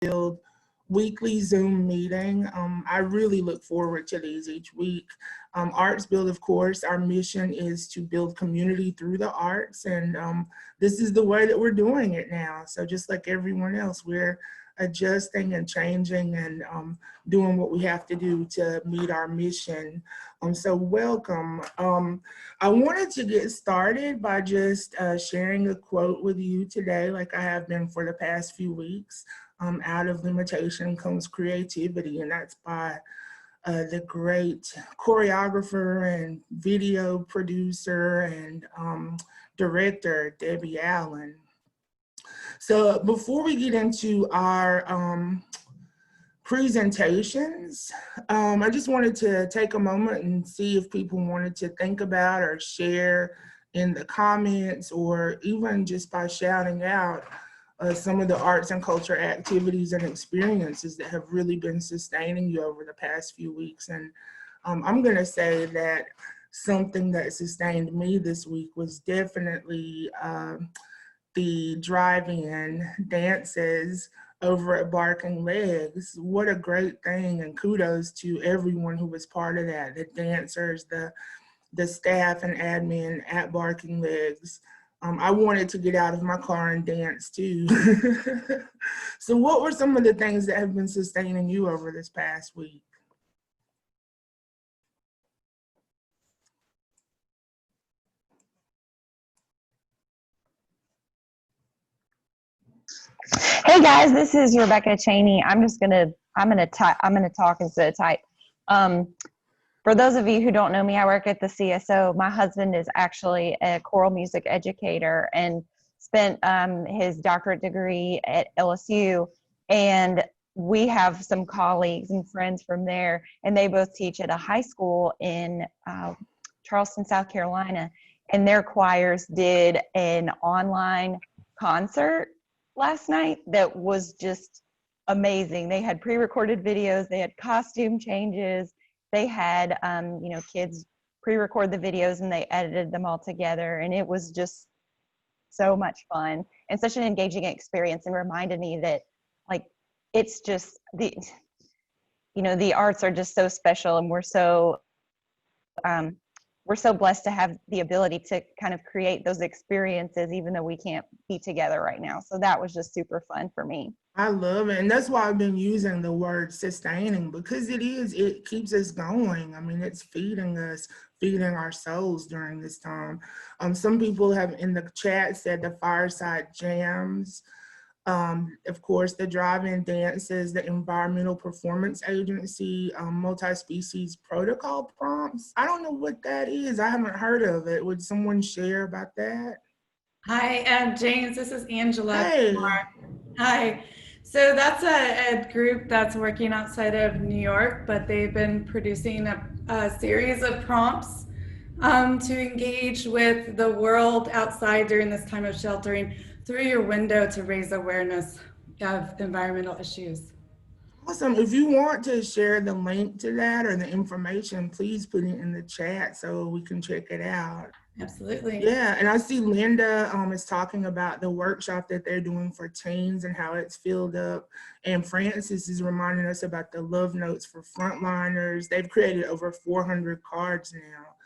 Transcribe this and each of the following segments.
Build weekly Zoom meeting. I really look forward to these each week. Arts Build, of course, our mission is to build community through the arts, and this is the way that we're doing it now. So just like everyone else, we're adjusting and changing and doing what we have to do to meet our mission. So welcome. I wanted to get started by just sharing a quote with you today, like I have been for the past few weeks. Out of limitation comes creativity, and that's by the great choreographer and video producer and director, Debbie Allen. So before we get into our presentations, I just wanted to take a moment and see if people wanted to think about or share in the comments, or even just by shouting out some of the arts and culture activities and experiences that have really been sustaining you over the past few weeks. And I'm gonna say that something that sustained me this week was definitely the drive-in dances over at Barking Legs. What a great thing, and kudos to everyone who was part of that, the dancers, the staff and admin at Barking Legs. I wanted to get out of my car and dance too. So what were some of the things that have been sustaining you over this past week? Hey guys, this is Rebecca Cheney. I'm gonna talk instead of type. For those of you who don't know me, I work at the CSO. My husband is actually a choral music educator and spent his doctorate degree at LSU. And we have some colleagues and friends from there, and they both teach at a high school in Charleston, South Carolina. And their choirs did an online concert last night that was just amazing. They had pre-recorded videos, they had costume changes, they had kids pre-record the videos and they edited them all together, and it was just so much fun and such an engaging experience, and reminded me that it's just the arts are just so special, and we're so blessed to have the ability to kind of create those experiences even though we can't be together right now. So that was just super fun for me. I love it. And that's why I've been using the word sustaining, because it keeps us going. I mean, it's feeding us, feeding our souls during this time. Some people have in the chat said the fireside jams. Of course, the drive-in dances, the Environmental Performance Agency, multi-species protocol prompts. I don't know what that is. I haven't heard of it. Would someone share about that? Hi, James, this is Angela. Hey. Hi. So that's a group that's working outside of New York, but they've been producing a series of prompts to engage with the world outside during this time of sheltering through your window to raise awareness of environmental issues. Awesome. If you want to share the link to that or the information, please put it in the chat so we can check it out. Absolutely. Yeah, and I see Linda is talking about the workshop that they're doing for teens and how it's filled up. And Francis is reminding us about the love notes for frontliners. They've created over 400 cards now.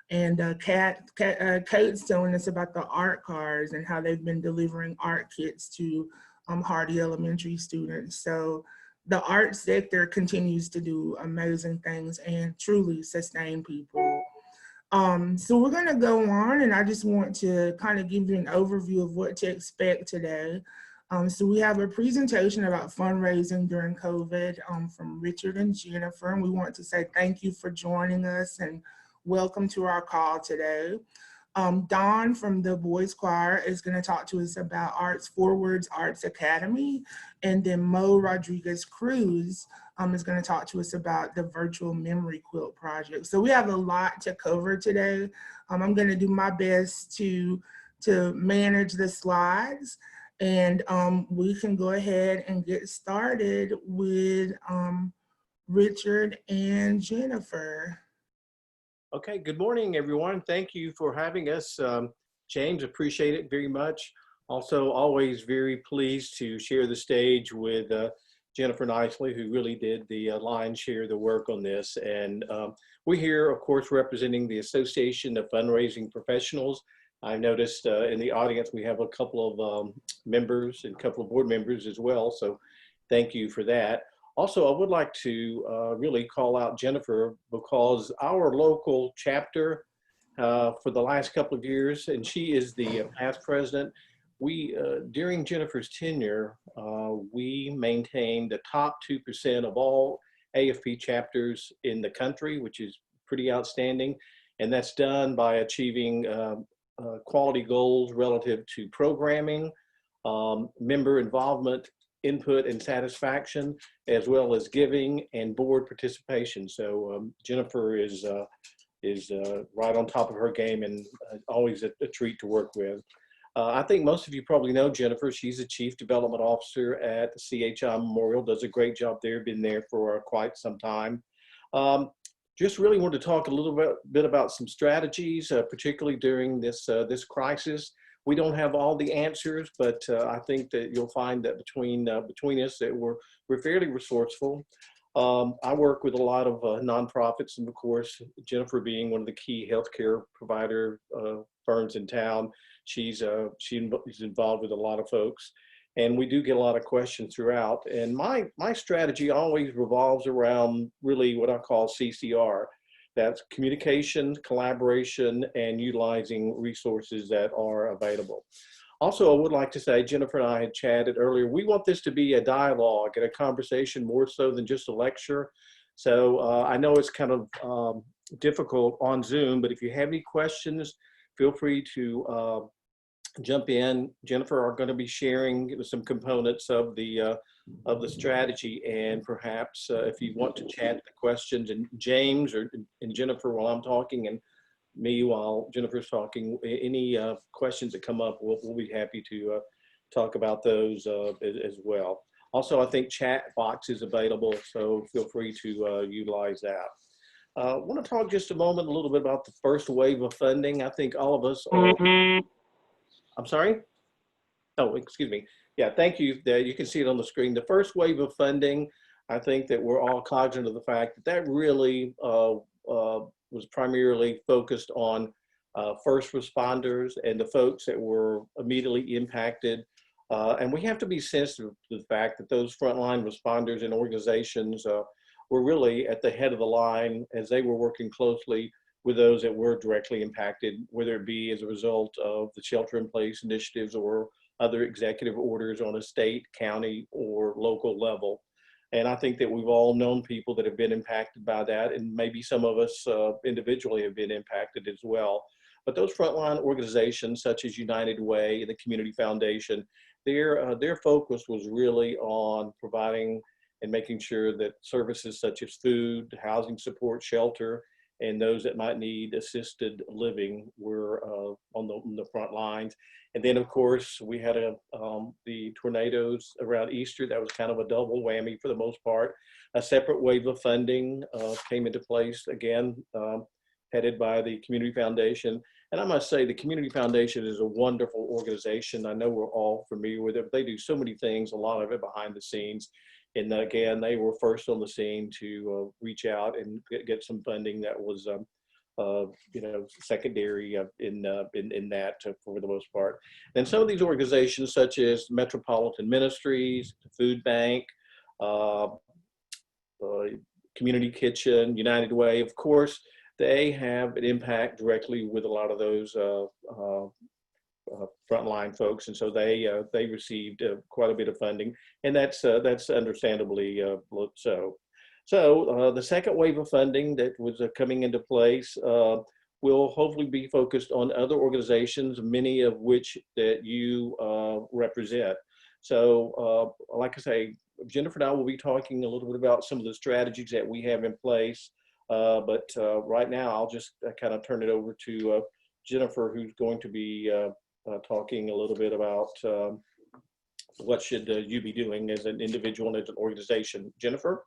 And Kate's telling us about the art cards and how they've been delivering art kits to Hardy Elementary students. So the art sector continues to do amazing things and truly sustain people. So we're gonna go on, and I just want to kind of give you an overview of what to expect today. So we have a presentation about fundraising during COVID from Richard and Jennifer, and we want to say thank you for joining us and welcome to our call today. Dawn from the Boys Choir is going to talk to us about Arts Forward's Arts Academy, and then Mo Rodriguez Cruz is going to talk to us about the Virtual Memory Quilt project. So we have a lot to cover today. I'm going to do my best to manage the slides, and we can go ahead and get started with Richard and Jennifer. Okay, good morning, everyone. Thank you for having us. James, appreciate it very much. Also, always very pleased to share the stage with Jennifer Nicely, who really did the lion's share of the work on this. And we're here, of course, representing the Association of Fundraising Professionals. I noticed in the audience we have a couple of members and a couple of board members as well. So thank you for that. Also, I would like to really call out Jennifer because our local chapter for the last couple of years, and she is the past president, we, during Jennifer's tenure, we maintained the top 2% of all AFP chapters in the country, which is pretty outstanding. And that's done by achieving quality goals relative to programming, member involvement, input and satisfaction, as well as giving and board participation. So Jennifer is right on top of her game and always a treat to work with. I think most of you probably know Jennifer. She's a Chief Development Officer at the CHI Memorial, does a great job there, been there for quite some time. Just really want to talk a little bit about some strategies, particularly during this crisis. We don't have all the answers, but I think that you'll find that between us that we're fairly resourceful. I work with a lot of nonprofits, and of course, Jennifer being one of the key healthcare provider firms in town, she's involved with a lot of folks, and we do get a lot of questions throughout. And my strategy always revolves around really what I call CCR. That's communication, collaboration, and utilizing resources that are available. Also, I would like to say, Jennifer and I had chatted earlier, we want this to be a dialogue and a conversation more so than just a lecture. So I know it's kind of difficult on Zoom, but if you have any questions, feel free to jump in. Jennifer are going to be sharing some components of the strategy, and perhaps if you want to chat the questions, and James and Jennifer while I'm talking, and me while Jennifer's talking, any questions that come up, we'll be happy to talk about those as well. Also, I think chat box is available, so feel free to utilize that. I want to talk just a moment a little bit about the first wave of funding. I think all of us are, I'm sorry? Oh, excuse me. Yeah, thank you. You can see it on the screen. The first wave of funding, I think that we're all cognizant of the fact that that really was primarily focused on first responders and the folks that were immediately impacted. And we have to be sensitive to the fact that those frontline responders and organizations were really at the head of the line as they were working closely with those that were directly impacted, whether it be as a result of the shelter-in-place initiatives or other executive orders on a state, county, or local level. And I think that we've all known people that have been impacted by that, and maybe some of us individually have been impacted as well. But those frontline organizations such as United Way and the Community Foundation, their focus was really on providing and making sure that services such as food, housing support, shelter, and those that might need assisted living were on the front lines. And then, of course, we had the tornadoes around Easter. That was kind of a double whammy for the most part. A separate wave of funding came into place, again, headed by the Community Foundation. And I must say, the Community Foundation is a wonderful organization. I know we're all familiar with it, but they do so many things, a lot of it behind the scenes. And again, they were first on the scene to reach out and get some funding that was, secondary in that for the most part. And some of these organizations, such as Metropolitan Ministries, Food Bank, Community Kitchen, United Way, of course, they have an impact directly with a lot of those frontline folks, and so they received quite a bit of funding, and that's understandably so. So the second wave of funding that was coming into place will hopefully be focused on other organizations, many of which that you represent. So like I say, Jennifer and I will be talking a little bit about some of the strategies that we have in place, but right now I'll just kind of turn it over to Jennifer, who's going to be talking a little bit about what should you be doing as an individual and as an organization. Jennifer?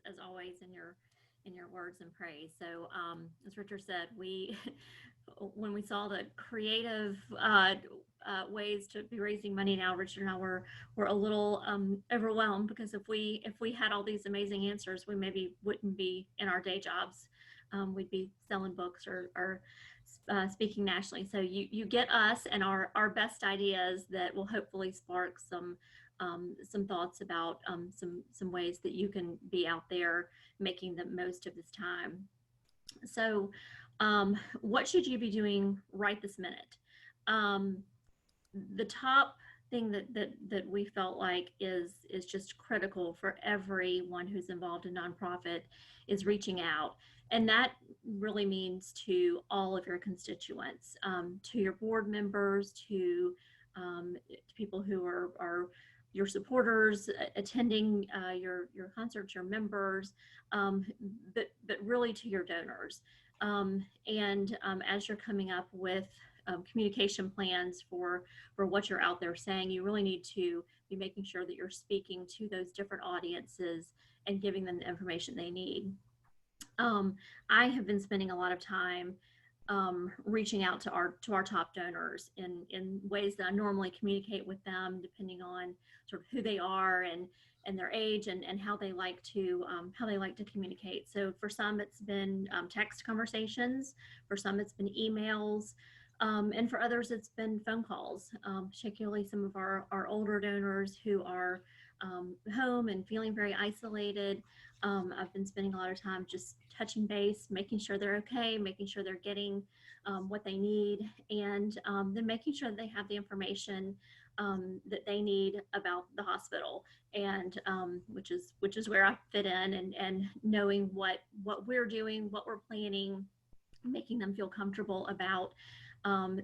As always in your in your words and praise. So, as Richard said, we when we saw the creative ways to be raising money now, Richard and I were a little overwhelmed, because if we had all these amazing answers, we maybe wouldn't be in our day jobs. We'd be selling books or speaking nationally. So you get us and our best ideas that will hopefully spark some thoughts about some ways that you can be out there making the most of this time. So, what should you be doing right this minute? Um, the top thing that we felt like is just critical for everyone who's involved in nonprofit is reaching out, and that really means to all of your constituents, to your board members, to people who are your supporters attending your concerts, your members, but really to your donors. And as you're coming up with communication plans for what you're out there saying, you really need to be making sure that you're speaking to those different audiences and giving them the information they need. um, I have been spending a lot of time reaching out to our top donors in ways that I normally communicate with them, depending on sort of who they are and their age and how they like to communicate. So for some, it's been text conversations. For some, it's been emails. And for others, it's been phone calls, particularly some of our older donors who are home and feeling very isolated. I've been spending a lot of time just touching base, making sure they're okay, making sure they're getting what they need, and then making sure that they have the information that they need about the hospital, and which is where I fit in, and knowing what we're doing, what we're planning, making them feel comfortable about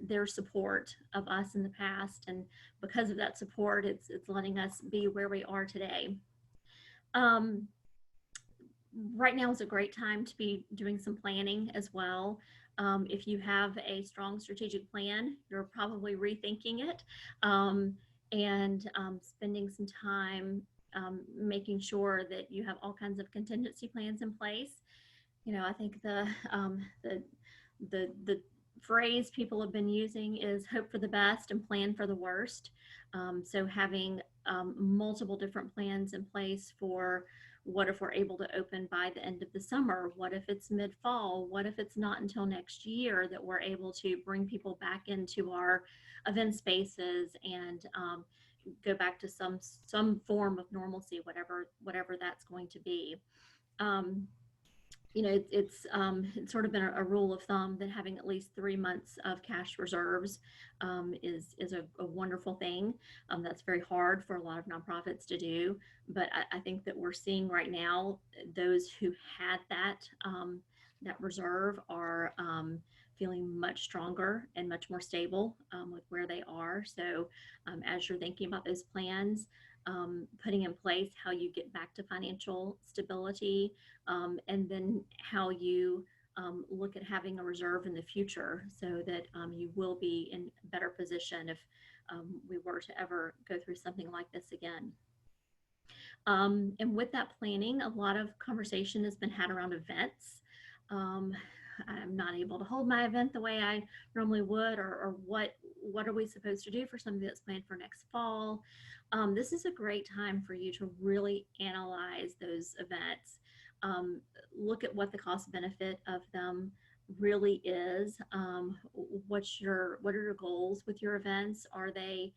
their support of us in the past, and because of that support, it's letting us be where we are today. Um, right now is a great time to be doing some planning as well. If you have a strong strategic plan, you're probably rethinking it, and spending some time making sure that you have all kinds of contingency plans in place. I think the phrase people have been using is hope for the best and plan for the worst. So having multiple different plans in place for what if we're able to open by the end of the summer? What if it's mid-fall? What if it's not until next year that we're able to bring people back into our event spaces and go back to some form of normalcy, whatever that's going to be. Um, it's sort of been a rule of thumb that having at least 3 months of cash reserves is a wonderful thing. That's very hard for a lot of nonprofits to do, but I think that we're seeing right now those who had that reserve are feeling much stronger and much more stable with where they are. So as you're thinking about those plans, putting in place how you get back to financial stability, and then how you look at having a reserve in the future so that you will be in a better position if we were to ever go through something like this again. And with that planning, a lot of conversation has been had around events. I'm not able to hold my event the way I normally would, or what are we supposed to do for something that's planned for next fall? This is a great time for you to really analyze those events. Look at what the cost benefit of them really is. What are your goals with your events? Are they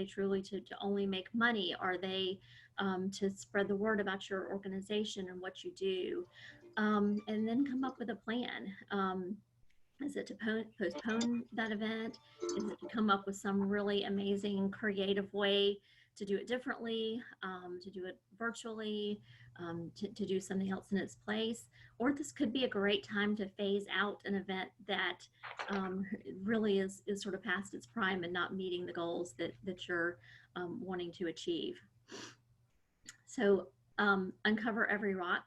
truly to only make money? Are they to spread the word about your organization and what you do? And then come up with a plan. Is it to postpone that event? Is it to come up with some really amazing creative way to do it differently, to do it virtually, to do something else in its place? Or this could be a great time to phase out an event that really is sort of past its prime and not meeting the goals that you're wanting to achieve. So uncover every rock.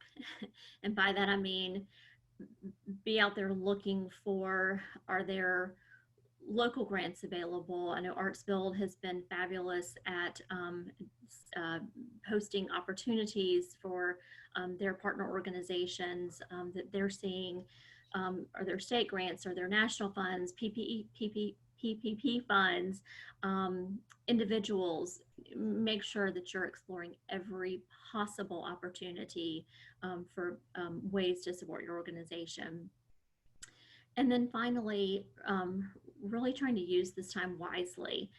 And by that, I mean, be out there looking for, are there local grants available. I know Artsbuild has been fabulous at posting opportunities for their partner organizations that they're seeing, or their state grants or their national funds, PPP funds, individuals. Make sure that you're exploring every possible opportunity for ways to support your organization. And then finally, really trying to use this time wisely.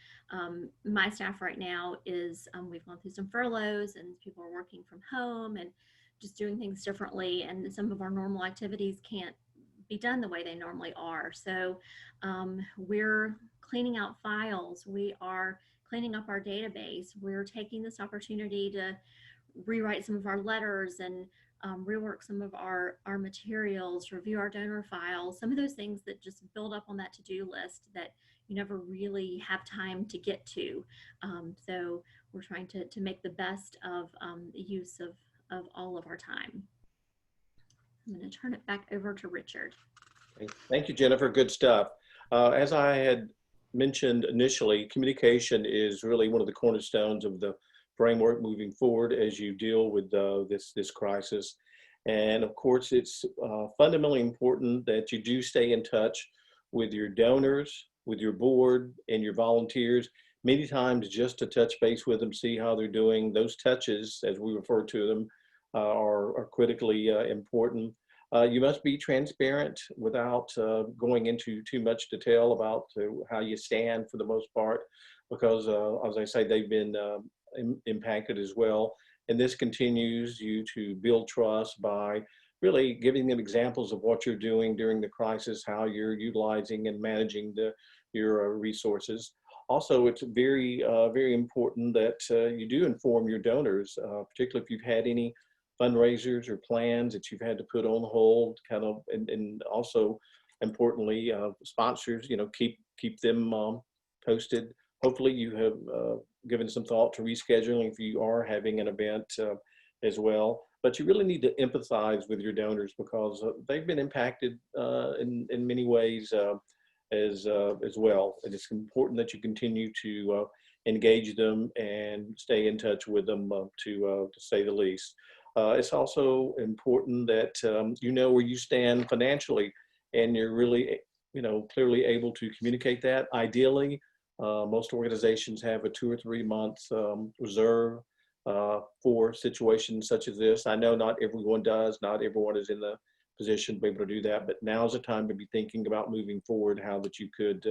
My staff right now is, we've gone through some furloughs and people are working from home and just doing things differently. And some of our normal activities can't be done the way they normally are. So we're cleaning out files. We are cleaning up our database. We're taking this opportunity to rewrite some of our letters and rework some of our materials, review our donor files, some of those things that just build up on that to-do list that you never really have time to get to. So we're trying to make the best of the use of all of our time. I'm going to turn it back over to Richard. Thank you, Jennifer. Good stuff. As I had mentioned initially, communication is really one of the cornerstones of the framework moving forward as you deal with this crisis. And of course, it's fundamentally important that you do stay in touch with your donors, with your board, and your volunteers, many times just to touch base with them, see how they're doing. Those touches, as we refer to them, are critically important. You must be transparent without going into too much detail about how you stand for the most part, because as I say, they've been impacted as well. And this continues you to build trust by really giving them examples of what you're doing during the crisis, how you're utilizing and managing your resources. Also, it's very, very important that you do inform your donors, particularly if you've had any fundraisers or plans that you've had to put on hold, kind of, and also importantly, sponsors, keep them posted. Hopefully you have given some thought to rescheduling if you are having an event as well. But you really need to empathize with your donors because they've been impacted in many ways as well. And it's important that you continue to engage them and stay in touch with them to say the least. It's also important that you know where you stand financially and you're really, clearly able to communicate that. Ideally, most organizations have a 2 or 3 month reserve for situations such as this. I know not everyone does, not everyone is in the position to be able to do that, but now's the time to be thinking about moving forward, how that you could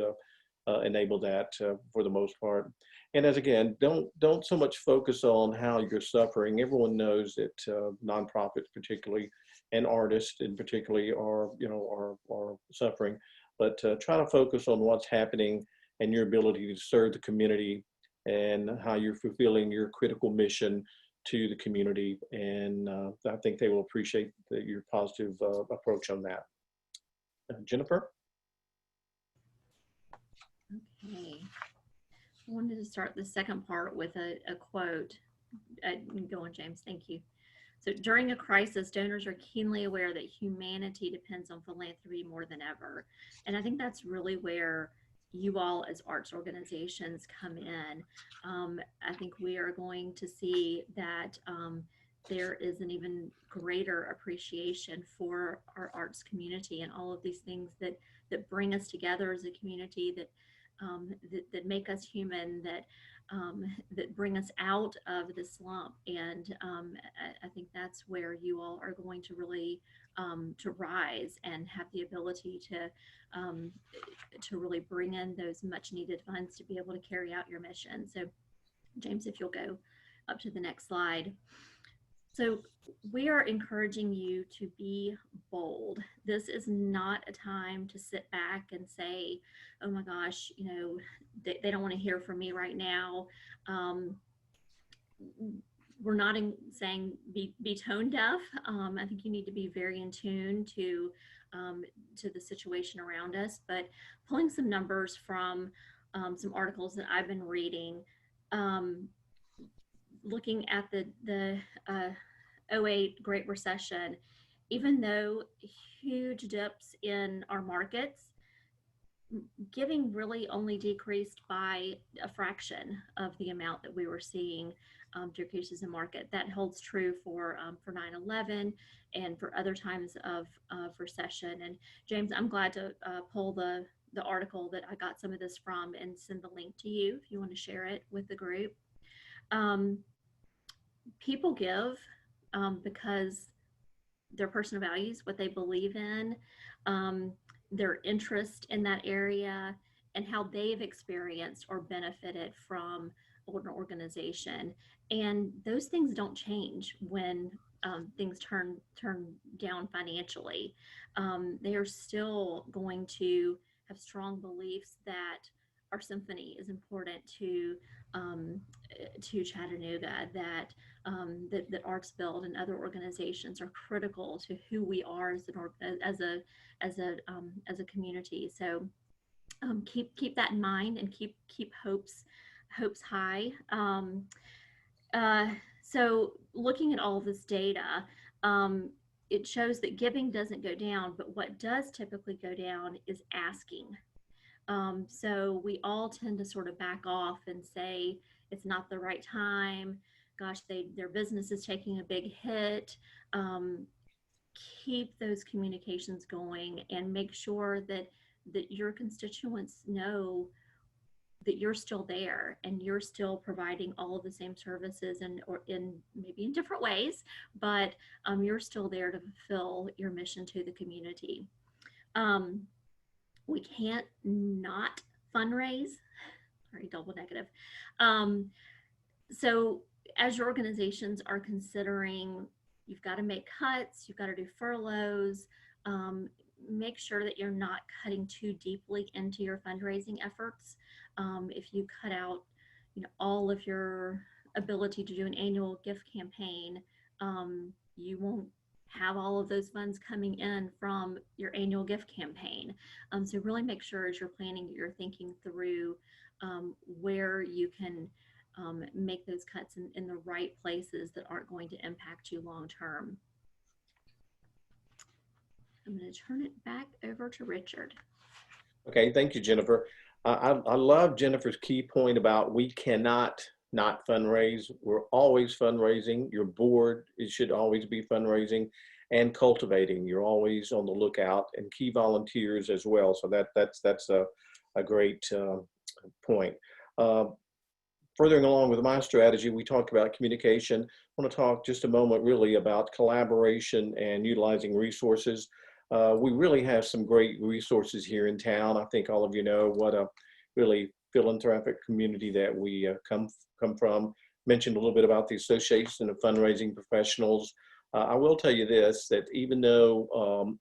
enable that for the most part. And as again, don't so much focus on how you're suffering. Everyone knows that nonprofits particularly and artists in particularly are suffering, but try to focus on what's happening and your ability to serve the community and how you're fulfilling your critical mission to the community. And I think they will appreciate your positive approach on that. Jennifer? Okay. I wanted to start the second part with a quote. Go on, James. Thank you. So during a crisis, donors are keenly aware that humanity depends on philanthropy more than ever. And I think that's really where you all as arts organizations come in. I think we are going to see that there is an even greater appreciation for our arts community and all of these things that bring us together as a community, that make us human, that bring us out of the slump. And I think that's where you all are going to really to rise and have the ability to really bring in those much needed funds to be able to carry out your mission. So James, if you'll go up to the next slide. So we are encouraging you to be bold. This is not a time to sit back and say, oh my gosh, they don't want to hear from me right now. We're not saying be tone deaf. I think you need to be very in tune to the situation around us, but pulling some numbers from some articles that I've been reading, looking at the 08 Great Recession, even though huge dips in our markets, giving really only decreased by a fraction of the amount that we were seeing decreases in market. That holds true for 9/11 and for other times of recession. And James, I'm glad to pull the article that I got some of this from and send the link to you if you want to share it with the group. Um, People give because their personal values, what they believe in, um, their interest in that area, and how they've experienced or benefited from an organization. And those things don't change when things turn down financially. They are still going to have strong beliefs that our symphony is important um, to Chattanooga, that that ArtsBuild and other organizations are critical to who we are as a community. So keep that in mind and keep hopes high. Uh, so looking at all of this data, um, it shows that giving doesn't go down, but what does typically go down is asking. So we all tend to sort of back off and say it's not the right time. Gosh, their business is taking a big hit. Um, Keep those communications going and make sure that your constituents know that you're still there and you're still providing all of the same services and or in maybe in different ways, but you're still there to fulfill your mission to the community. Um, we can't not fundraise. Sorry, double negative. Um, so as your organizations are considering, you've got to make cuts, you've got to do furloughs, make sure that you're not cutting too deeply into your fundraising efforts. If you cut out, all of your ability to do an annual gift campaign, you won't have all of those funds coming in from your annual gift campaign. So really make sure as you're planning, you're thinking through where you can make those cuts in the right places that aren't going to impact you long term. I'm going to turn it back over to Richard. Okay, thank you, Jennifer. I love Jennifer's key point about we cannot not fundraise. We're always fundraising. Your board, it should always be fundraising and cultivating. You're always on the lookout, and key volunteers as well. So that's a great point. Furthering along with my strategy, we talked about communication. I want to talk just a moment really about collaboration and utilizing resources. We really have some great resources here in town. I think all of you know what a really philanthropic community that we come from. Mentioned a little bit about the Association of Fundraising Professionals. I will tell you this, that even though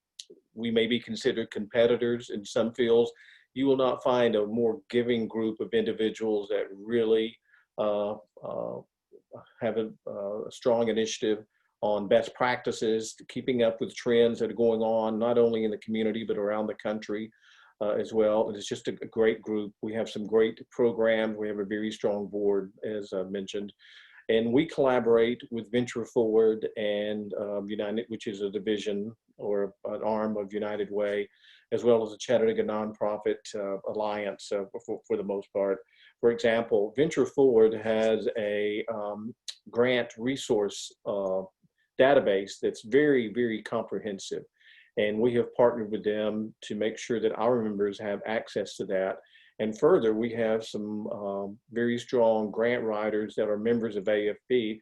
we may be considered competitors in some fields, you will not find a more giving group of individuals that really have a strong initiative on best practices, keeping up with trends that are going on, not only in the community, but around the country as well. It's just a great group. We have some great programs. We have a very strong board, as I mentioned. And we collaborate with Venture Forward and United, which is a division or an arm of United Way, as well as the Chattanooga Nonprofit Alliance for the most part. For example, Venture Forward has a grant resource database that's very, very comprehensive. And we have partnered with them to make sure that our members have access to that. And further, we have some very strong grant writers that are members of AFP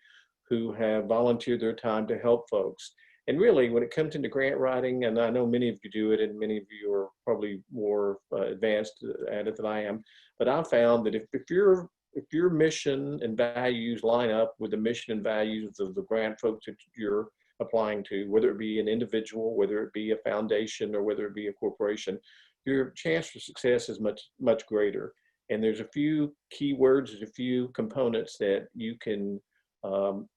who have volunteered their time to help folks. And really, when it comes into grant writing, and I know many of you do it, and many of you are probably more advanced at it than I am, but I found that if your mission and values line up with the mission and values of the grant folks that you're applying to, whether it be an individual, whether it be a foundation, or whether it be a corporation, your chance for success is much greater. And there's a few keywords, there's a few components that you can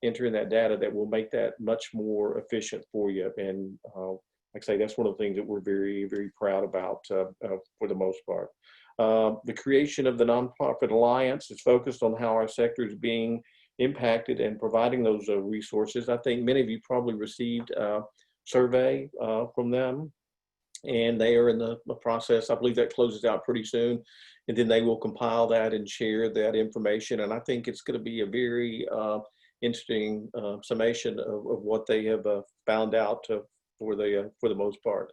enter in that data that will make that much more efficient for you. And like I say, that's one of the things that we're very, very proud about for the most part. The creation of the Nonprofit Alliance is focused on how our sector is being impacted and providing those resources. I think many of you probably received a survey from them. and they are in the process. I believe that closes out pretty soon, and then they will compile that and share that information. And I think it's going to be a very interesting summation of what they have found out for the most part.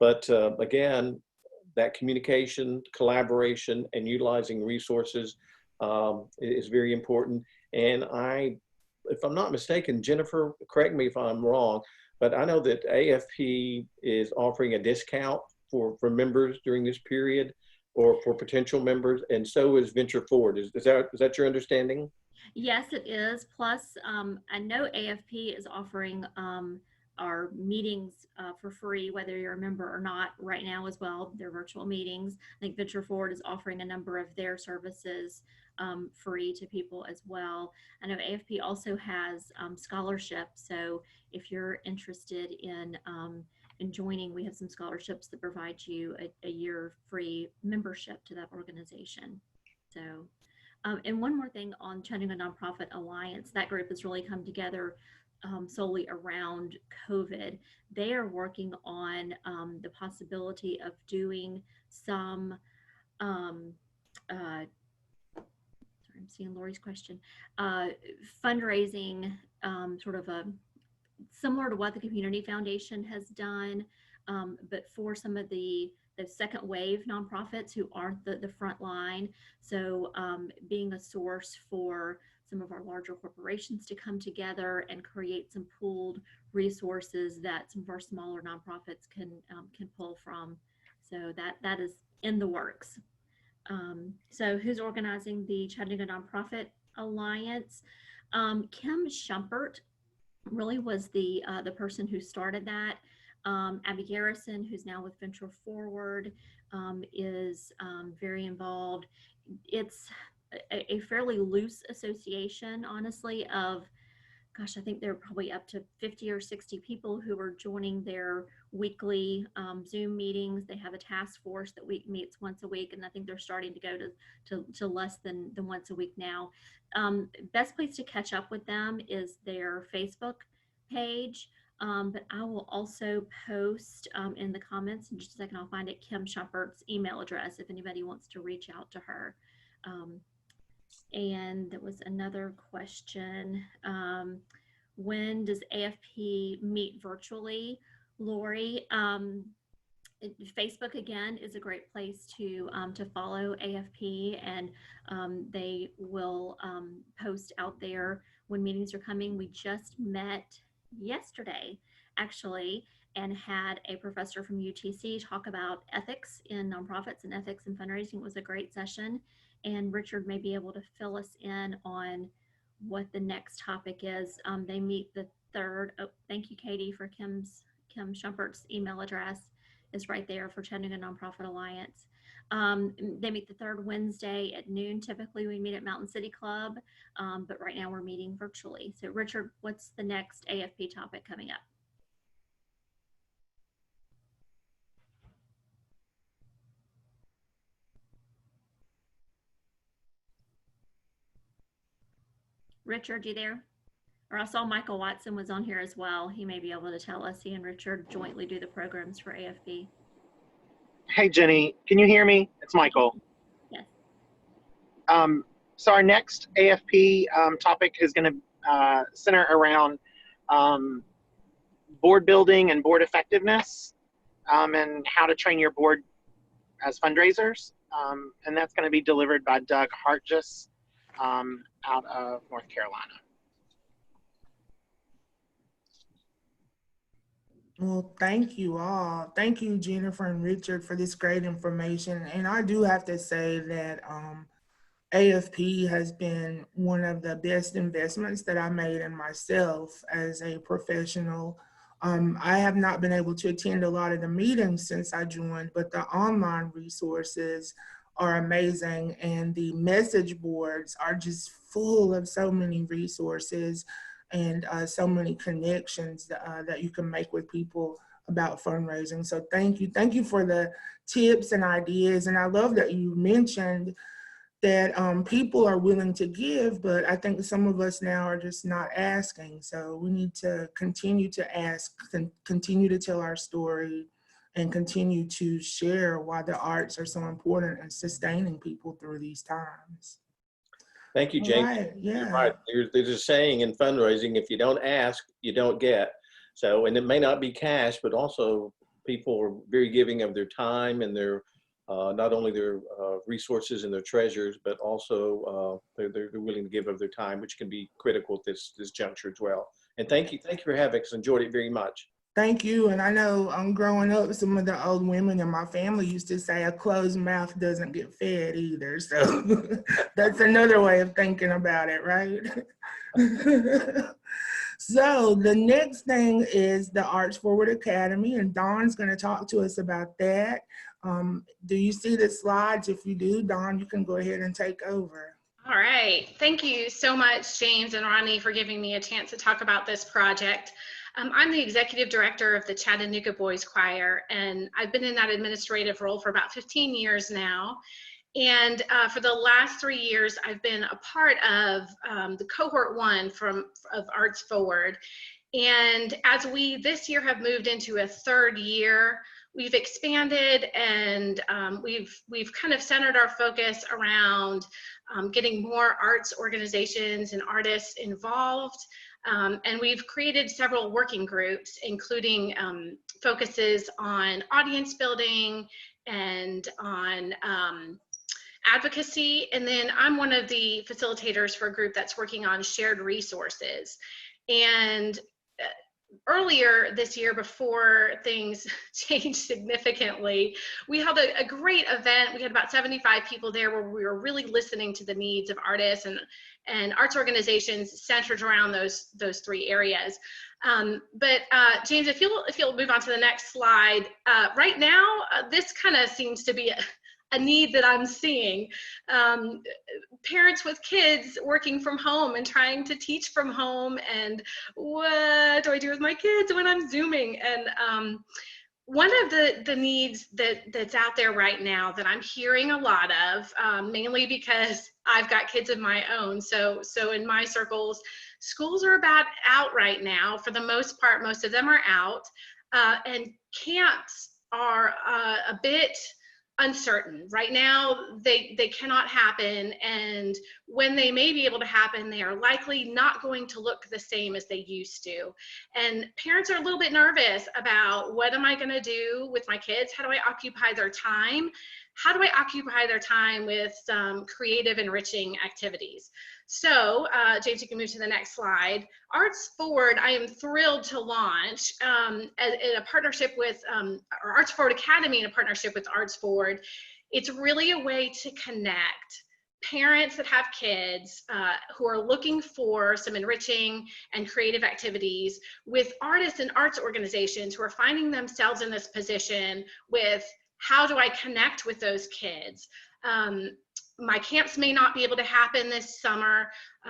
But again, that communication, collaboration, and utilizing resources is very important. And if I'm not mistaken, Jennifer, correct me if I'm wrong, but I know that AFP is offering a discount for members during this period, or for potential members, and so is Venture Forward. Is that your understanding? Yes, it is. Plus, I know AFP is offering our meetings for free, whether you're a member or not, right now as well. They're virtual meetings. I think Venture Forward is offering a number of their services free to people as well. I know AFP also has scholarships. So if you're interested in joining, we have some scholarships that provide you a year free membership to that organization. So. And one more thing on Chattanooga Nonprofit Alliance, that group has really come together solely around COVID. They are working on the possibility of doing some, sorry, I'm seeing Lori's question, fundraising, sort of a similar to what the Community Foundation has done, but for some of the second wave nonprofits who aren't the front line. So being a source for some of our larger corporations to come together and create some pooled resources that some of our smaller nonprofits can pull from. So that is in the works. So who's organizing the Chattanooga Nonprofit Alliance? Kim Schumpert really was the person who started that. Abby Garrison, who's now with Venture Forward, is very involved. It's a fairly loose association, honestly, of, gosh, I think there are probably up to 50 or 60 people who are joining their weekly Zoom meetings. They have a task force that meets once a week, and I think they're starting to go to less than once a week now. Best place to catch up with them is their Facebook page. But I will also post in the comments in just a second. I'll find it, Kim Shumpert's email address if anybody wants to reach out to her. And there was another question. When does AFP meet virtually? Lori, Facebook again is a great place to follow AFP, and they will post out there when meetings are coming. We just met yesterday, actually, and had a professor from UTC talk about ethics in nonprofits and ethics in fundraising. It was a great session, and Richard may be able to fill us in on what the next topic is. They meet the third. Oh, thank you, Katie, for Kim Shumpert's email address is right there for Chattanooga Nonprofit Alliance. They meet the third Wednesday at noon. Typically we meet at Mountain City Club, but right now we're meeting virtually. So Richard, what's the next AFP topic coming up? Richard, you there? Or I saw Michael Watson was on here as well. He may be able to tell us. He and Richard jointly do the programs for AFP. Hey, Jenny, can you hear me? It's Michael. Yes. So our next AFP topic is going to center around board building and board effectiveness, and how to train your board as fundraisers. And that's going to be delivered by Doug Hartjes out of North Carolina. Well, thank you all. Thank you, Jennifer and Richard, for this great information. And I do have to say that AFP has been one of the best investments that I made in myself as a professional. I have not been able to attend a lot of the meetings since I joined, but the online resources are amazing, and the message boards are just full of so many resources and so many connections that you can make with people about fundraising. So thank you. Thank you for the tips and ideas. And I love that you mentioned that people are willing to give, but I think some of us now are just not asking. So we need to continue to ask, continue to tell our story, and continue to share why the arts are so important and sustaining people through these times. Thank you, All James. right, You're yeah. right. There's a saying in fundraising, if you don't ask, you don't get. So, and it may not be cash, but also people are very giving of their time and their, not only their resources and their treasures, but also they're willing to give of their time, which can be critical at this juncture as well. And thank you for having us. Enjoyed it very much. Thank you. And I know growing up, some of the old women in my family used to say a closed mouth doesn't get fed either. So that's another way of thinking about it, right? So the next thing is the Arts Forward Academy, and Dawn's going to talk to us about that. Do you see the slides? If you do, Dawn, you can go ahead and take over. All right. Thank you so much, James and Ronnie, for giving me a chance to talk about this project. I'm the executive director of the Chattanooga Boys Choir, and I've been in that administrative role for about 15 years now. And for the last 3 years, I've been a part of the cohort 1 of Arts Forward. And as we this year have moved into a 3rd year, we've expanded, and we've kind of centered our focus around getting more arts organizations and artists involved. And we've created several working groups, including focuses on audience building and on advocacy. And then I'm one of the facilitators for a group that's working on shared resources. And earlier this year, before things changed significantly, we held a great event. We had about 75 people there, where we were really listening to the needs of artists and arts organizations centered around those 3 areas. But James, if you'll move on to the next slide. Right now, this kind of seems to be a need that I'm seeing. Parents with kids working from home and trying to teach from home, and what do I do with my kids when I'm Zooming? And one of the needs that's out there right now that I'm hearing a lot of, mainly because I've got kids of my own, so in my circles, schools are about out right now. For the most part, most of them are out, and camps are a bit uncertain. Right now, they cannot happen, and when they may be able to happen, they are likely not going to look the same as they used to. And parents are a little bit nervous about, what am I going to do with my kids? How do I occupy their time? How do I occupy their time with some creative, enriching activities? So, James, you can move to the next slide. Arts Forward, I am thrilled to launch in a partnership with, or Arts Forward Academy in a partnership with Arts Forward. It's really a way to connect parents that have kids who are looking for some enriching and creative activities with artists and arts organizations who are finding themselves in this position with, how do I connect with those kids? My camps may not be able to happen this summer.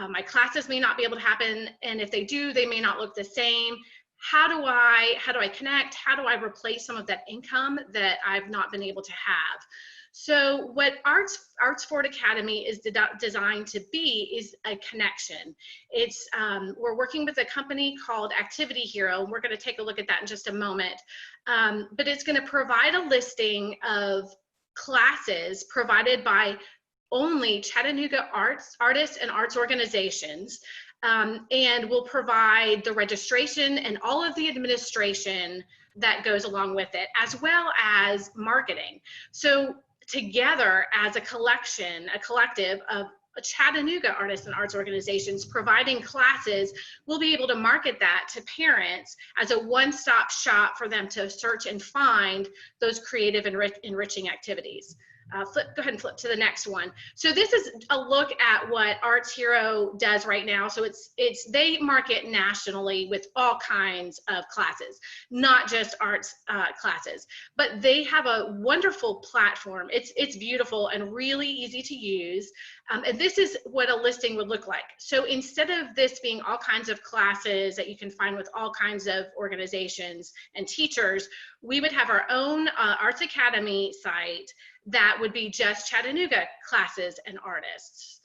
My classes may not be able to happen, and if they do, they may not look the same. How do I connect? How do I replace some of that income that I've not been able to have? So what Arts Forward Academy is designed to be is a connection. It's we're working with a company called Activity Hero, and we're going to take a look at that in just a moment. But it's going to provide a listing of classes provided by only Chattanooga artists and arts organizations, and will provide the registration and all of the administration that goes along with it, as well as marketing. So together as a collective of Chattanooga artists and arts organizations providing classes, we'll be able to market that to parents as a one-stop shop for them to search and find those creative and enriching activities. Go ahead and flip to the next one. So this is a look at what Arts Hero does right now. So they market nationally with all kinds of classes, not just arts classes, but they have a wonderful platform. It's beautiful and really easy to use. And this is what a listing would look like. So instead of this being all kinds of classes that you can find with all kinds of organizations and teachers, we would have our own Arts Academy site that would be just Chattanooga classes and artists.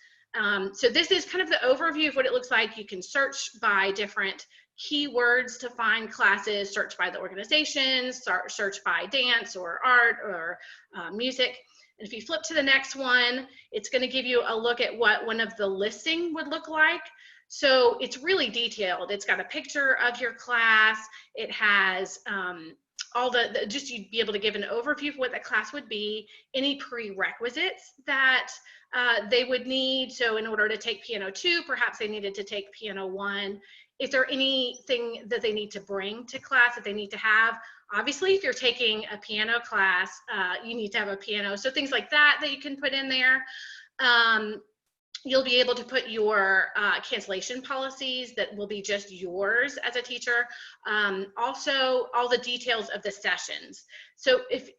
So this is kind of the overview of what it looks like. You can search by different keywords to find classes, search by the organizations, search by dance or art or music. And if you flip to the next one, it's going to give you a look at what one of the listing would look like. So it's really detailed. It's got a picture of your class. It has all just you'd be able to give an overview of what that class would be, any prerequisites that they would need. So in order to take piano 2, perhaps they needed to take piano 1. Is there anything that they need to bring to class that they need to have? Obviously, if you're taking a piano class, you need to have a piano. So things like that you can put in there. You'll be able to put your cancellation policies that will be just yours as a teacher. Also, all the details of the sessions. So if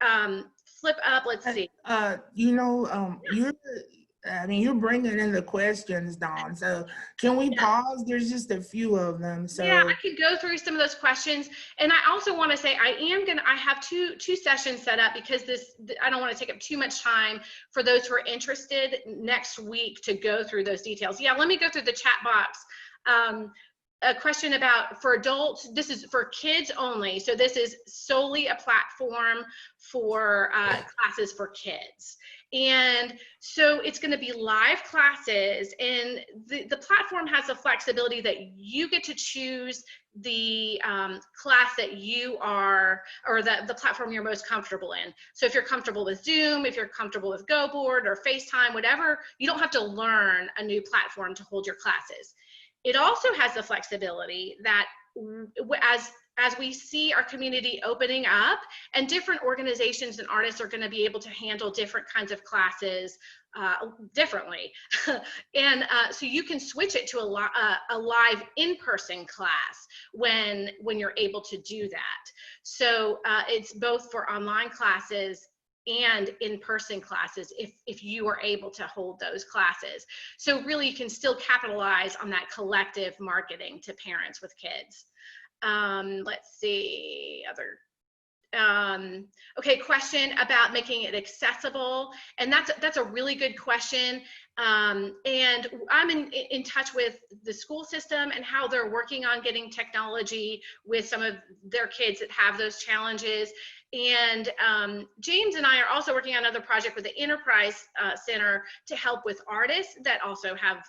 flip up, let's see. You're bringing in the questions, Dawn. So can we pause? There's just a few of them. So yeah, I could go through some of those questions. And I also want to say I have two sessions set up because I don't want to take up too much time for those who are interested next week to go through those details. Yeah, let me go through the chat box. A question about for adults, this is for kids only. So this is solely a platform for classes for kids. And so it's going to be live classes, and the platform has the flexibility that you get to choose the class that you are, or the platform you're most comfortable in. So if you're comfortable with Zoom, if you're comfortable with GoBoard or FaceTime, whatever, you don't have to learn a new platform to hold your classes. It also has the flexibility that as we see our community opening up, and different organizations and artists are going to be able to handle different kinds of classes differently. And so you can switch it to a live in-person class when you're able to do that. So it's both for online classes and in-person classes if you are able to hold those classes. So really you can still capitalize on that collective marketing to parents with kids. Let's see, okay, question about making it accessible. And that's a really good question. And I'm in touch with the school system and how they're working on getting technology with some of their kids that have those challenges. And James and I are also working on another project with the Enterprise Center to help with artists that also have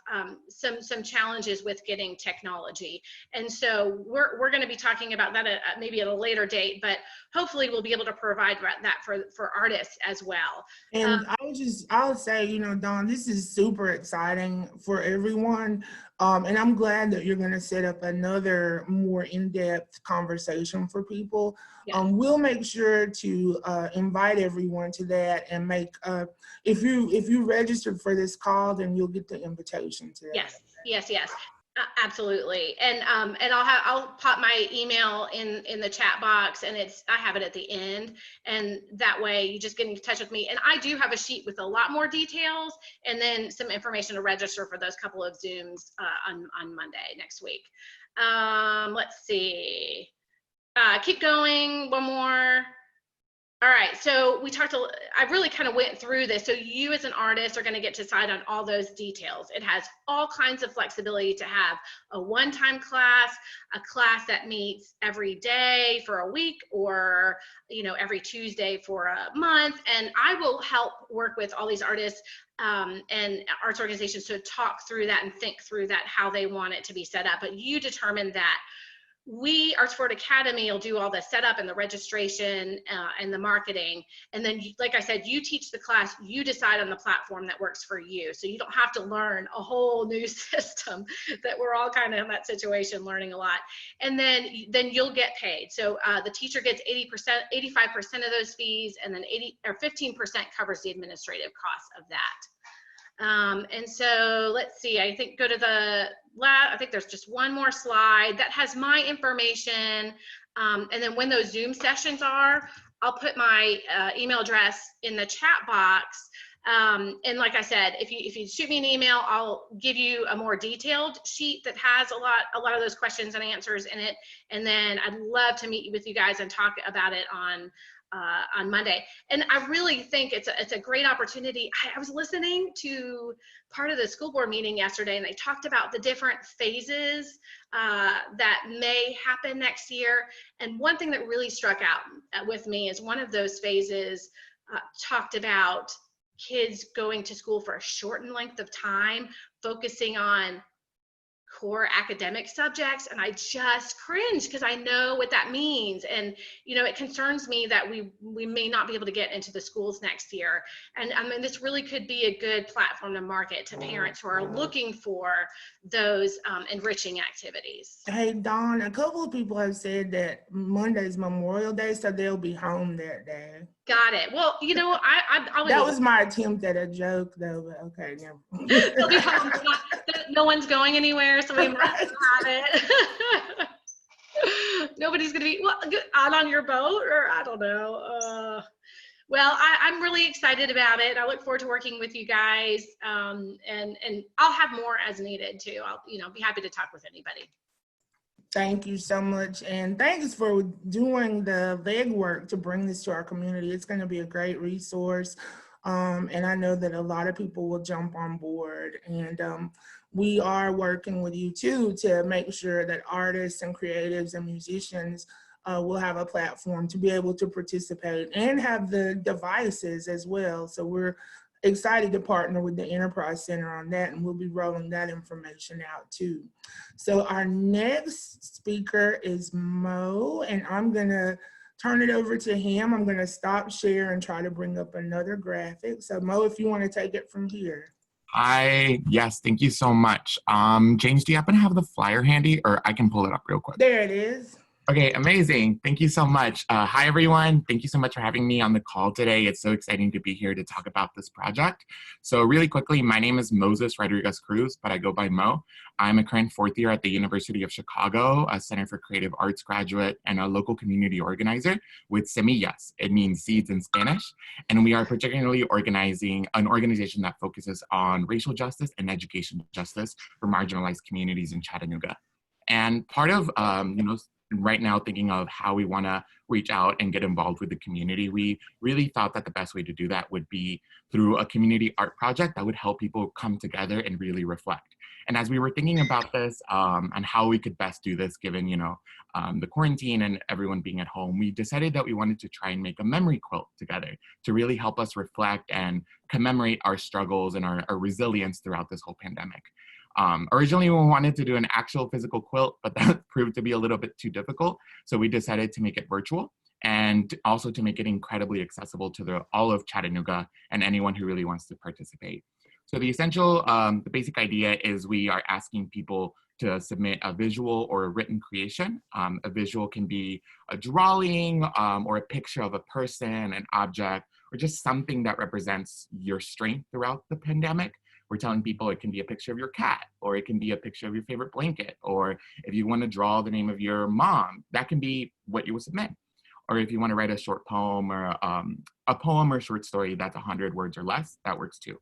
some challenges with getting technology. And so we're going to be talking about that maybe at a later date, but hopefully we'll be able to provide that for artists as well. And I'll say, Dawn, this is super exciting for everyone. And I'm glad that you're going to set up another more in-depth conversation for people. Yes. We'll make sure to invite everyone to that, and make if you registered for this call, then you'll get the invitation to that. Yes. Absolutely. And I'll pop my email in the chat box, and I have it at the end, and that way you just get in touch with me. And I do have a sheet with a lot more details, and then some information to register for those couple of Zooms on Monday next week. Let's see. Keep going. One more. All right, so I really kind of went through this. So you as an artist are going to get to decide on all those details. It has all kinds of flexibility to have a one-time class, a class that meets every day for a week, or every Tuesday for a month. And I will help work with all these artists and arts organizations to talk through that and think through that, how they want it to be set up. But you determine that. We, Arts Forward Academy, will do all the setup and the registration and the marketing. And then, like I said, you teach the class, you decide on the platform that works for you. So you don't have to learn a whole new system that we're all kind of in that situation, learning a lot. And then you'll get paid. So the teacher gets 85% of those fees, and then 15% covers the administrative costs of that. And so let's see, I think I think there's just one more slide that has my information. And then when those Zoom sessions are, I'll put my email address in the chat box. And like I said, if you shoot me an email, I'll give you a more detailed sheet that has a lot of those questions and answers in it. And then I'd love to meet with you guys and talk about it on on Monday. And I really think it's a great opportunity. I was listening to part of the school board meeting yesterday, and they talked about the different phases that may happen next year. And one thing that really struck out with me is one of those phases talked about kids going to school for a shortened length of time, focusing on core academic subjects, and I just cringe because I know what that means. And it concerns me that we may not be able to get into the schools next year. And I mean, this really could be a good platform to market to parents who are looking for those enriching activities. Hey, Dawn, a couple of people have said that Monday's Memorial Day, so they'll be home that day. Got it. Well, I that was my attempt at a joke, though, but okay, never. They'll be home. No one's going anywhere, so we might have it. Nobody's going to be out on your boat, or I don't know. Well, I'm really excited about it. I look forward to working with you guys, and I'll have more as needed too. I'll be happy to talk with anybody. Thank you so much, and thanks for doing the legwork to bring this to our community. It's going to be a great resource, and I know that a lot of people will jump on board. And we are working with you too to make sure that artists and creatives and musicians will have a platform to be able to participate and have the devices as well. So we're excited to partner with the Enterprise Center on that, and we'll be rolling that information out too. So our next speaker is Mo, and I'm gonna turn it over to him. I'm gonna stop share and try to bring up another graphic. So Mo, if you wanna take it from here. Yes, thank you so much. James, do you happen to have the flyer handy, or I can pull it up real quick? There it is. Okay, amazing. Thank you so much. Hi, everyone. Thank you so much for having me on the call today. It's so exciting to be here to talk about this project. So really quickly, my name is Moses Rodriguez Cruz, but I go by Mo. I'm a current fourth year at the University of Chicago, a Center for Creative Arts graduate and a local community organizer with Semillas. It means seeds in Spanish. And we are particularly organizing an organization that focuses on racial justice and education justice for marginalized communities in Chattanooga. And part of, right now thinking of how we want to reach out and get involved with the community, we really thought that the best way to do that would be through a community art project that would help people come together and really reflect. And as we were thinking about this and how we could best do this given, the quarantine and everyone being at home, we decided that we wanted to try and make a memory quilt together to really help us reflect and commemorate our struggles and our resilience throughout this whole pandemic. Originally, we wanted to do an actual physical quilt, but that proved to be a little bit too difficult. So we decided to make it virtual and also to make it incredibly accessible to all of Chattanooga and anyone who really wants to participate. So the basic idea is we are asking people to submit a visual or a written creation. A visual can be a drawing or a picture of a person, an object, or just something that represents your strength throughout the pandemic. We're telling people it can be a picture of your cat, or it can be a picture of your favorite blanket, or if you want to draw the name of your mom, that can be what you will submit. Or if you want to write a short poem or a poem or short story that's 100 words or less, that works too.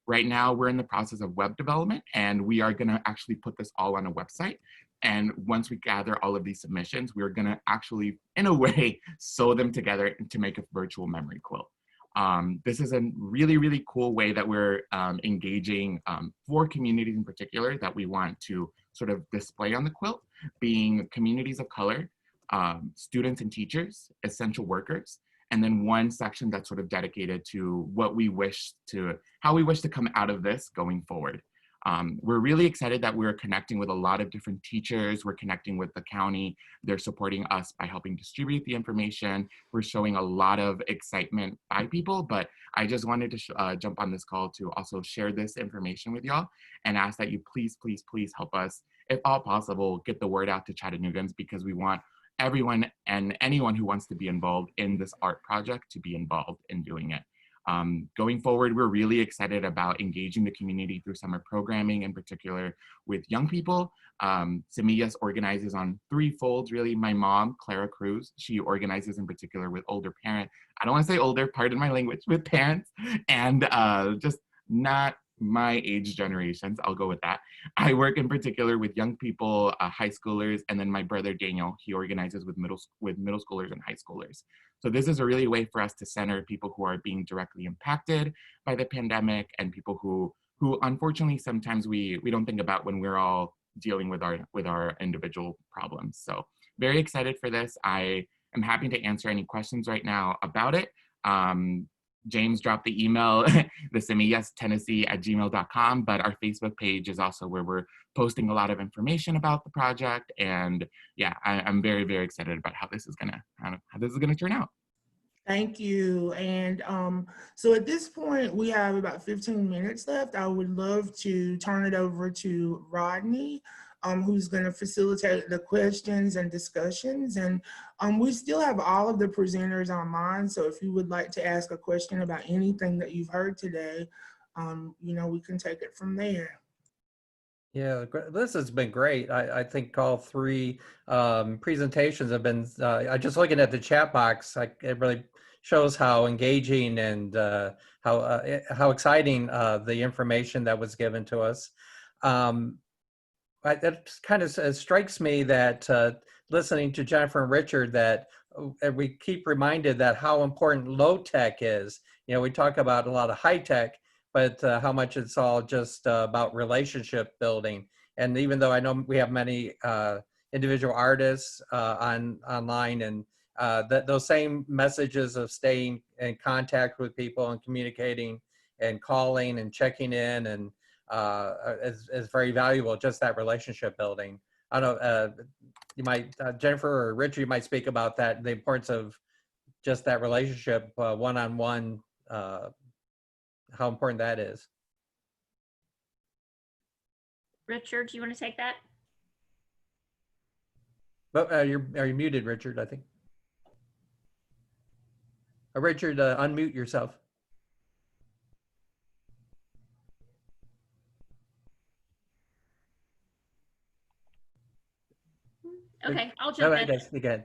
Right now, we're in the process of web development, and we are going to actually put this all on a website. And once we gather all of these submissions, we're going to actually, in a way, sew them together to make a virtual memory quilt. This is a really, really cool way that we're engaging 4 communities in particular that we want to sort of display on the quilt, being communities of color, students and teachers, essential workers, and then one section that's sort of dedicated to how we wish to come out of this going forward. We're really excited that we're connecting with a lot of different teachers. We're connecting with the county. They're supporting us by helping distribute the information. We're showing a lot of excitement by people, but I just wanted to jump on this call to also share this information with y'all and ask that you please, please, please help us, if all possible, get the word out to Chattanoogans, because we want everyone and anyone who wants to be involved in this art project to be involved in doing it. Going forward, we're really excited about engaging the community through summer programming, in particular with young people. Semillas organizes on 3 folds, really. My mom, Clara Cruz, she organizes in particular with older parents. I don't want to say older, pardon my language, with parents, and just not my age generations, I'll go with that. I work in particular with young people, high schoolers, and then my brother Daniel, he organizes with middle schoolers and high schoolers. So this is a really way for us to center people who are being directly impacted by the pandemic and people who unfortunately sometimes we don't think about when we're all dealing with our individual problems. So very excited for this. I am happy to answer any questions right now about it. James dropped the email, the semillastennessee@gmail.com, but our Facebook page is also where we're posting a lot of information about the project. And yeah, I'm very, very excited about how this is gonna turn out. Thank you. And so at this point, we have about 15 minutes left. I would love to turn it over to Rodney, who's going to facilitate the questions and discussions. And we still have all of the presenters online. So if you would like to ask a question about anything that you've heard today, we can take it from there. Yeah, this has been great. I think all three presentations have been, I just looking at the chat box, it really shows how engaging and how exciting the information that was given to us. It kind of strikes me that listening to Jennifer and Richard, that we keep reminded that how important low tech is. We talk about a lot of high tech, but how much it's all just about relationship building. And even though I know we have many individual artists online, and those same messages of staying in contact with people and communicating and calling and checking in and is very valuable, just that relationship building. I don't know, you might, Jennifer or Richard, you might speak about that, the importance of just that relationship one-on-one, how important that is. Richard, do you want to take that? But are you muted, Richard, I think. Richard, unmute yourself. Okay, I'll jump in. Again.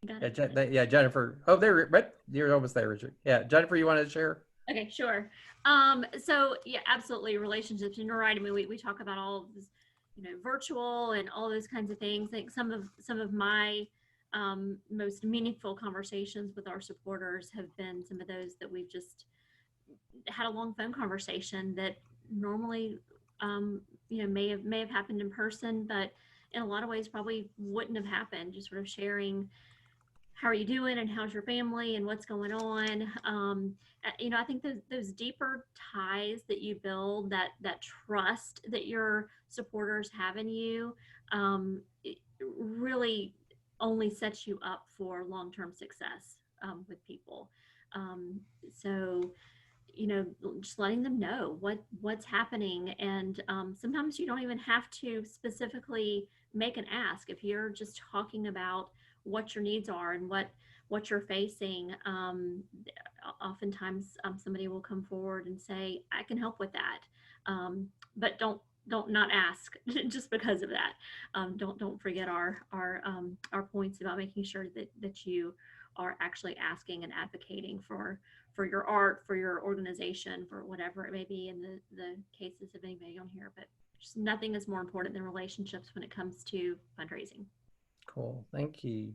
Got Yeah, Jennifer. Oh, you're almost there, Richard. Yeah, Jennifer, you want to share? Okay, sure. So yeah, absolutely, relationships. And you're right. I mean, we talk about all of this, virtual and all those kinds of things. I think some of my most meaningful conversations with our supporters have been some of those that we've just had a long phone conversation that normally, may have happened in person, but in a lot of ways probably wouldn't have happened. Just sort of sharing, how are you doing and how's your family and what's going on. I think those deeper ties that you build, that trust that your supporters have in you, it really only sets you up for long-term success with people. So just letting them know what's happening. And sometimes you don't even have to specifically make an ask. If you're just talking about what your needs are and what you're facing, oftentimes somebody will come forward and say, I can help with that. But don't not ask just because of that. Don't forget our points about making sure that you are actually asking and advocating for your art, for your organization, for whatever it may be in the cases of anybody on here. But just nothing is more important than relationships when it comes to fundraising. Cool, thank you.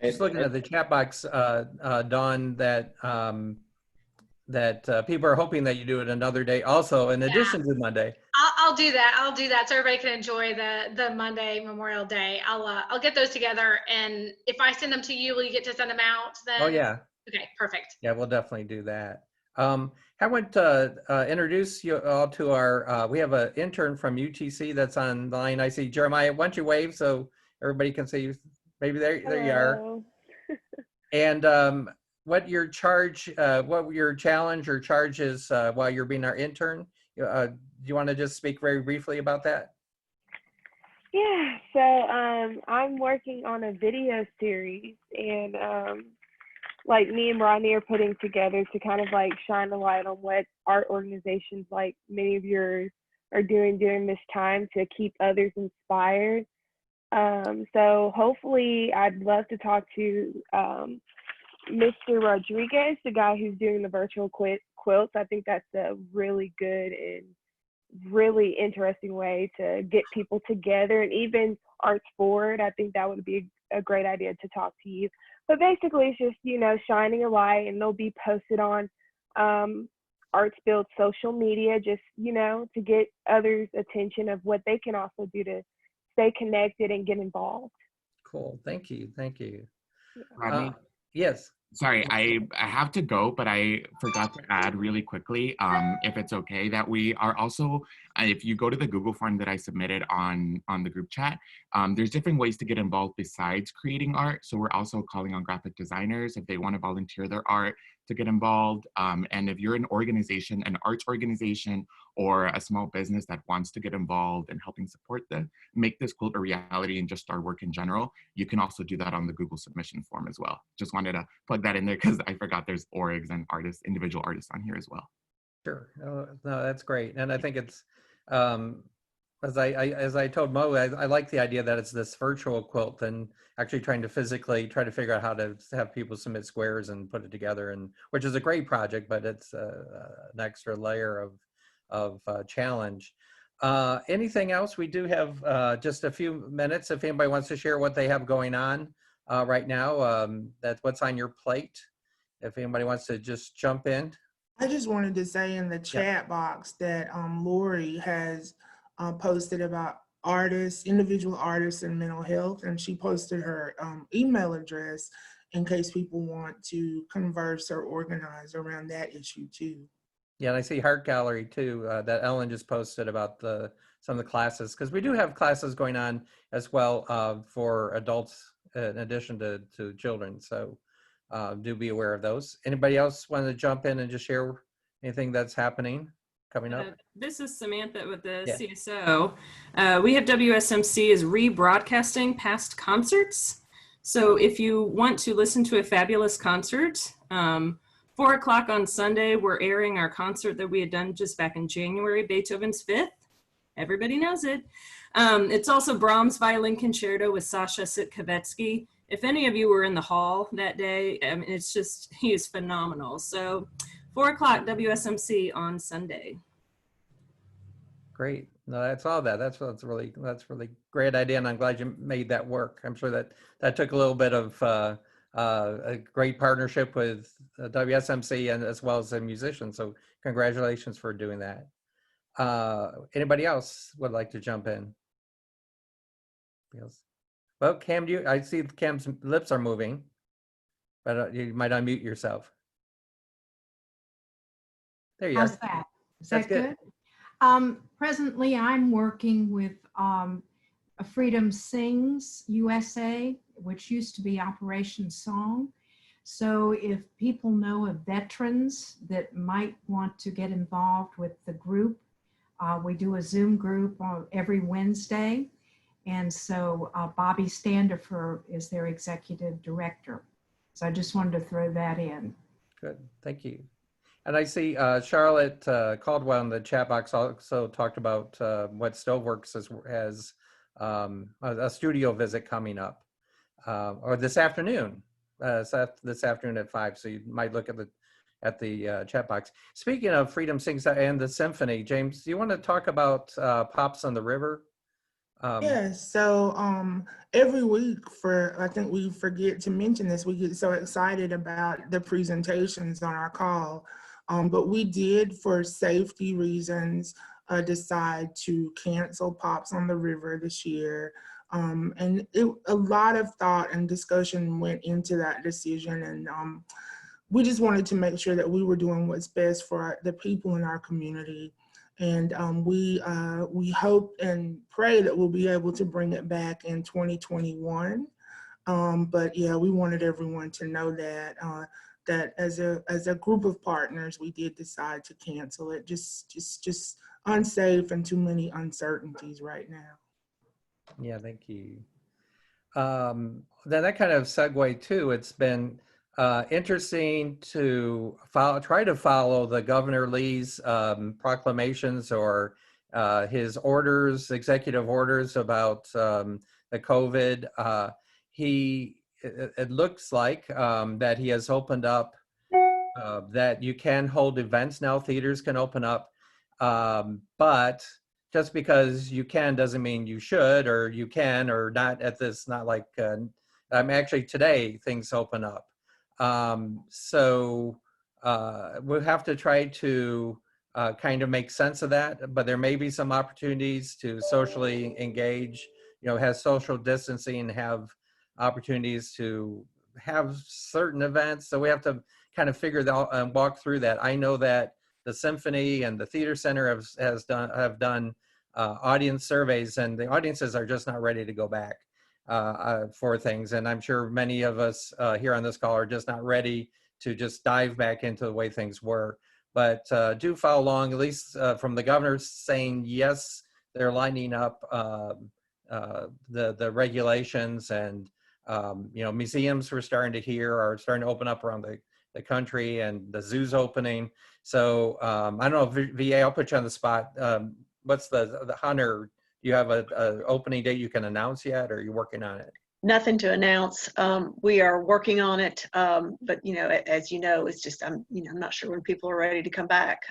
Just looking at the chat box, Dawn, that people are hoping that you do it another day also, in addition to Monday. I'll do that so everybody can enjoy the Monday Memorial Day. I'll get those together, and if I send them to you, will you get to send them out then? Oh yeah. Okay, perfect. Yeah, we'll definitely do that. I want to introduce you all to our, we have an intern from UTC that's on the line. I see Jeremiah. Why don't you wave so everybody can see you? Maybe there you are. And what your challenge or charge is while you're being our intern? Do you want to just speak very briefly about that? Yeah, so I'm working on a video series, and like me and Rodney are putting together to kind of like shine a light on what art organizations like many of yours are doing during this time to keep others inspired. So hopefully I'd love to talk to Mr. Rodriguez, the guy who's doing the virtual quilts. I think that's a really good and really interesting way to get people together, and even Arts Forward. I think that would be a great idea to talk to you. But basically, it's just, you know, shining a light, and they'll be posted on Arts Build social media, just, you know, to get others' attention of what they can also do to stay connected and get involved. Cool. Thank you. Thank you. Rodney? Yes. Sorry, I have to go, but I forgot to add really quickly, if it's okay, that we are also, if you go to the Google form that I submitted on the group chat, there's different ways to get involved besides creating art. So we're also calling on graphic designers if they want to volunteer their art to get involved. And if you're an organization, an arts organization, or a small business that wants to get involved in helping support make this quilt a reality and just our work in general, you can also do that on the Google submission form as well. Just wanted to plug that in there because I forgot there's orgs and artists, individual artists on here as well. Sure. No, that's great. And I think it's, as I told Mo, I like the idea that it's this virtual quilt and actually trying to physically try to figure out how to have people submit squares and put it together, and which is a great project, but it's an extra layer of challenge. Anything else? We do have just a few minutes if anybody wants to share what they have going on right now. That's what's on your plate. If anybody wants to just jump in. I just wanted to say in the chat box that Lori has posted about artists, individual artists and mental health, and she posted her email address in case people want to converse or organize around that issue too. Yeah, and I see Heart Gallery too, that Ellen just posted about some of the classes, because we do have classes going on as well for adults in addition to children. So do be aware of those. Anybody else want to jump in and just share anything that's happening coming up? This is Samantha with the CSO. We have WSMC is rebroadcasting past concerts. So if you want to listen to a fabulous concert, 4 o'clock on Sunday, we're airing our concert that we had done just back in January, Beethoven's Fifth. Everybody knows it. It's also Brahms Violin Concerto with Sasha Sitkovetsky. If any of you were in the hall that day, I mean, it's just, he is phenomenal. So 4 o'clock WSMC on Sunday. Great. No, that's all that. That's really great idea, and I'm glad you made that work. I'm sure that took a little bit of a great partnership with WSMC and as well as the musicians. So congratulations for doing that. Anybody else would like to jump in? Yes. Well, Cam, I see Cam's lips are moving, but you might unmute yourself. There you How's are. that? Is That's that good? Presently, I'm working with Freedom Sings USA, which used to be Operation Song. So if people know of veterans that might want to get involved with the group, we do a Zoom group every Wednesday. And so Bobby Standifer is their executive director. So I just wanted to throw that in. Good, thank you. And I see Charlotte Caldwell in the chat box also talked about what Stoveworks has a studio visit coming up, or this afternoon. This afternoon at 5. So you might look at the chat box. Speaking of Freedom Sings and the Symphony, James, do you want to talk about Pops on the River? Yes, so every week I think we forget to mention this, we get so excited about the presentations on our call, but we did, for safety reasons, decide to cancel Pops on the River this year. And a lot of thought and discussion went into that decision, and we just wanted to make sure that we were doing what's best for the people in our community. And we hope and pray that we'll be able to bring it back in 2021. But yeah, we wanted everyone to know that that as a group of partners, we did decide to cancel it. Just unsafe and too many uncertainties right now. Yeah, thank you. Then that kind of segue too. It's been interesting to try to follow the Governor Lee's proclamations or his orders, executive orders about the COVID. He it looks like that he has opened up that you can hold events now. Theaters can open up, but just because you can doesn't mean you should or you can or not at this. Not like actually today things open up, so we'll have to try to kind of make sense of that. But there may be some opportunities to socially engage. You know, have social distancing, have opportunities to have certain events. So we have to kind of figure that and walk through that. I know that the symphony and the theater center have done audience surveys, and the audiences are just not ready to go back for things. And I'm sure many of us here on this call are just not ready to just dive back into the way things were. But do follow along, at least from the governor saying yes, they're lining up the regulations, and you know, museums we're starting to hear are starting to open up around the country, and the zoo's opening. So I don't know, VA, I'll put you on the spot. What's the Hunter? Do you have a opening date you can announce yet, or are you working on it? Nothing to announce. We are working on it, but you know, as you know, it's just I'm not sure when people are ready to come back.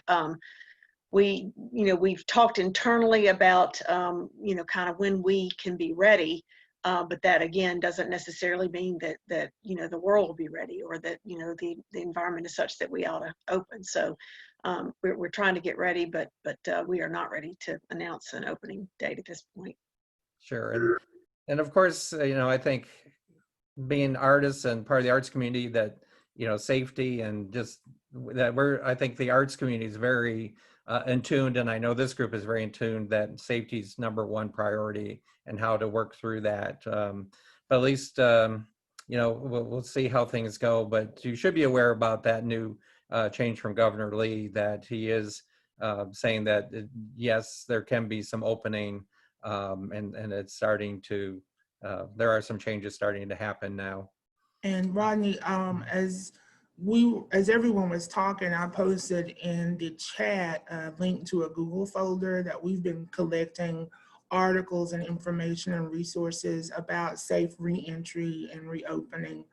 We've talked internally about kind of when we can be ready, but that again doesn't necessarily mean that the world will be ready, or that the environment is such that we ought to open. So we're trying to get ready, but we are not ready to announce an opening date at this point. Sure, and of course, I think being artists and part of the arts community, that safety and just that I think the arts community is very in tuned, and I know this group is very in tune that safety is number 1 priority and how to work through that. But at least we'll see how things go. But you should be aware about that new change from Governor Lee, that he is saying that yes, there can be some opening, and it's starting to. There are some changes starting to happen now. And Rodney, as everyone was talking, I posted in the chat a link to a Google folder that we've been collecting articles and information and resources about safe reentry and reopening.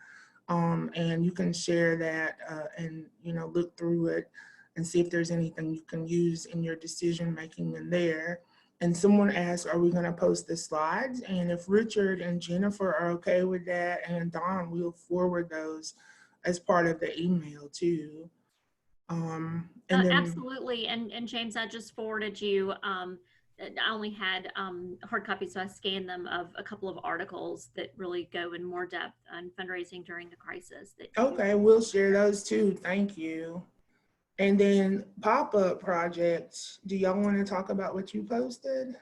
And you can share that and look through it and see if there's anything you can use in your decision making in there. And someone asked, are we going to post the slides? And if Richard and Jennifer are okay with that, and Dawn, we'll forward those as part of the email too. Absolutely. And James, I just forwarded you, I only had hard copies, so I scanned them, of a couple of articles that really go in more depth on fundraising during the crisis. Okay, we'll share those too. Thank you. And then pop-up projects. Do y'all want to talk about what you posted?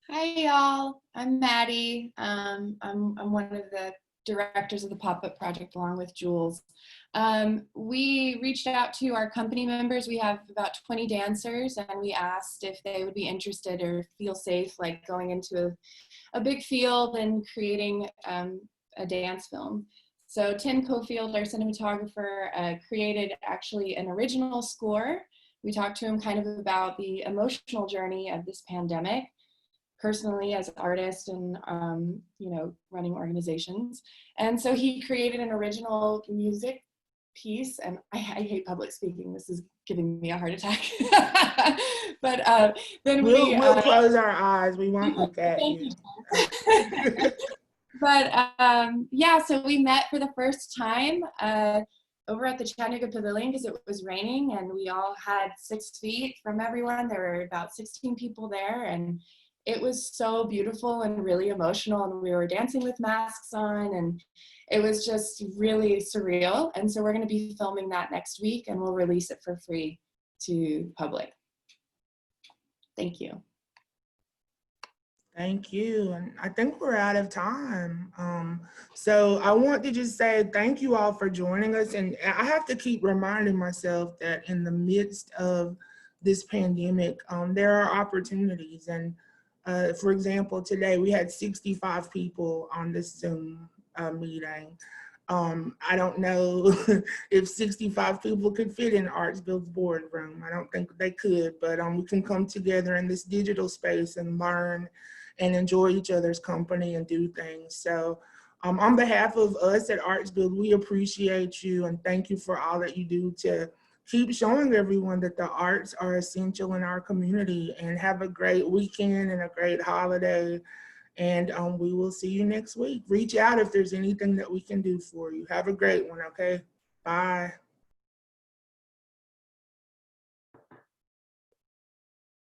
Hi, y'all. I'm Maddie. I'm one of the directors of the pop-up project along with Jules. We reached out to our company members. We have about 20 dancers, and we asked if they would be interested or feel safe, like going into a big field and creating a dance film. So Tim Cofield, our cinematographer, created actually an original score. We talked to him kind of about the emotional journey of this pandemic, personally as an artist and running organizations. And so he created an original music piece, and I hate public speaking. This is giving me a heart attack. But then we'll close our eyes. We won't look at you. But yeah, so we met for the first time over at the Chattanooga Pavilion because it was raining, and we all had 6 feet from everyone. There were about 16 people there, and it was so beautiful and really emotional, and we were dancing with masks on, and it was just really surreal. And so we're going to be filming that next week, and we'll release it for free to public. Thank you. Thank you. And I think we're out of time. So I want to just say thank you all for joining us. And I have to keep reminding myself that in the midst of this pandemic, there are opportunities. And for example, today we had 65 people on this Zoom meeting. I don't know if 65 people could fit in Artsville's boardroom. I don't think they could, but we can come together in this digital space and learn and enjoy each other's company and do things. So On behalf of us at Arts Build, we appreciate you and thank you for all that you do to keep showing everyone that the arts are essential in our community. And have a great weekend and a great holiday. And we will see you next week. Reach out if there's anything that we can do for you. Have a great one, okay? Bye.